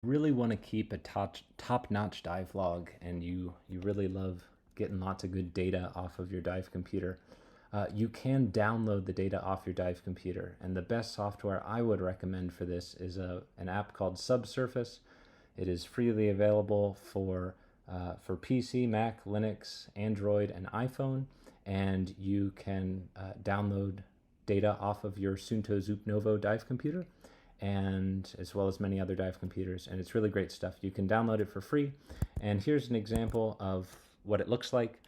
really want to keep a top-notch dive log and you really love getting lots of good data off of your dive computer, you can download the data off your dive computer. And the best software I would recommend for this is an app called Subsurface. It is freely available for PC, Mac, Linux, Android, and iPhone, and you can download data off of your Suunto ZoopNovo dive computer, and as well as many other dive computers, and it's really great stuff. You can download it for free, and here's an example of what it looks like.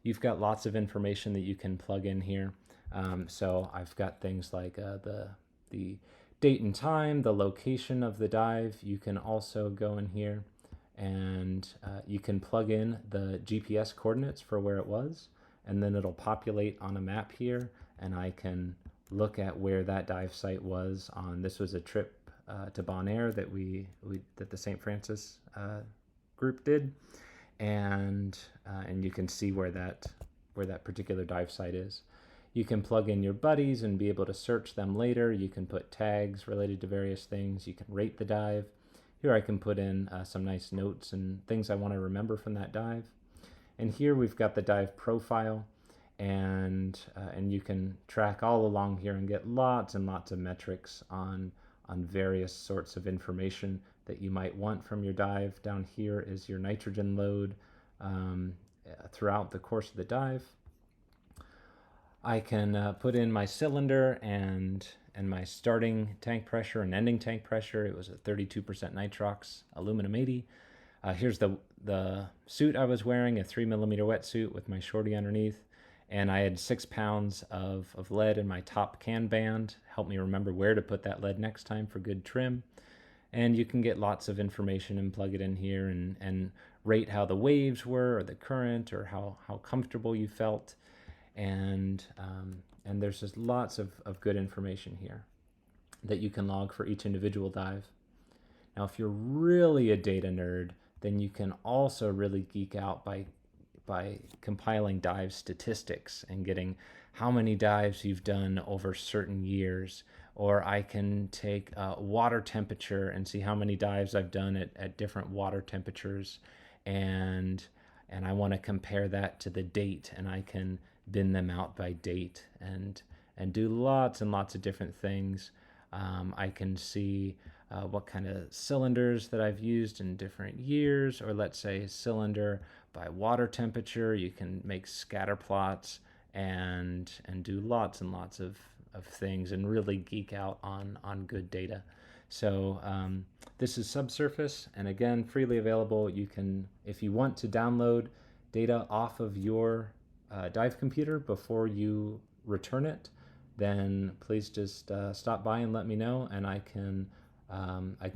You've got lots of information that you can plug in here. So I've got things like the date and time, the location of the dive. You can also go in here and you can plug in the GPS coordinates for where it was, and then it'll populate on a map here, and I can look at where that dive site was on. This was a trip to Bonaire that the St. Francis group did, and you can see where that particular dive site is. You can plug in your buddies and be able to search them later. You can put tags related to various things. You can rate the dive. Here I can put in some nice notes and things I want to remember from that dive. And here we've got the dive profile, and you can track all along here and get lots and lots of metrics on various sorts of information that you might want from your dive. Down here is your nitrogen load throughout the course of the dive. I can put in my cylinder and my starting tank pressure and ending tank pressure. It was a 32% nitrox aluminum 80. Here's the suit I was wearing, a 3mm wetsuit with my shorty underneath, and I had 6 pounds of lead in my top can band. Helped me remember where to put that lead next time for good trim. And you can get lots of information and plug it in here and rate how the waves were, or the current, or how comfortable you felt. And there's just lots of good information here that you can log for each individual dive. Now, if you're really a data nerd, then you can also really geek out by compiling dive statistics and getting how many dives you've done over certain years. Or I can take water temperature and see how many dives I've done at different water temperatures, and I want to compare that to the date, and I can bin them out by date and do lots and lots of different things. I can see what kind of cylinders that I've used in different years, or let's say cylinder by water temperature. You can make scatter plots and do lots and lots of things and really geek out on good data. So this is Subsurface, and again, freely available. You can, if you want to download data off of your dive computer before you return it, then please just stop by and let me know, and I can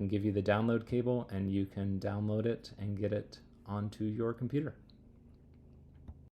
give you the download cable, and you can download it and get it onto your computer.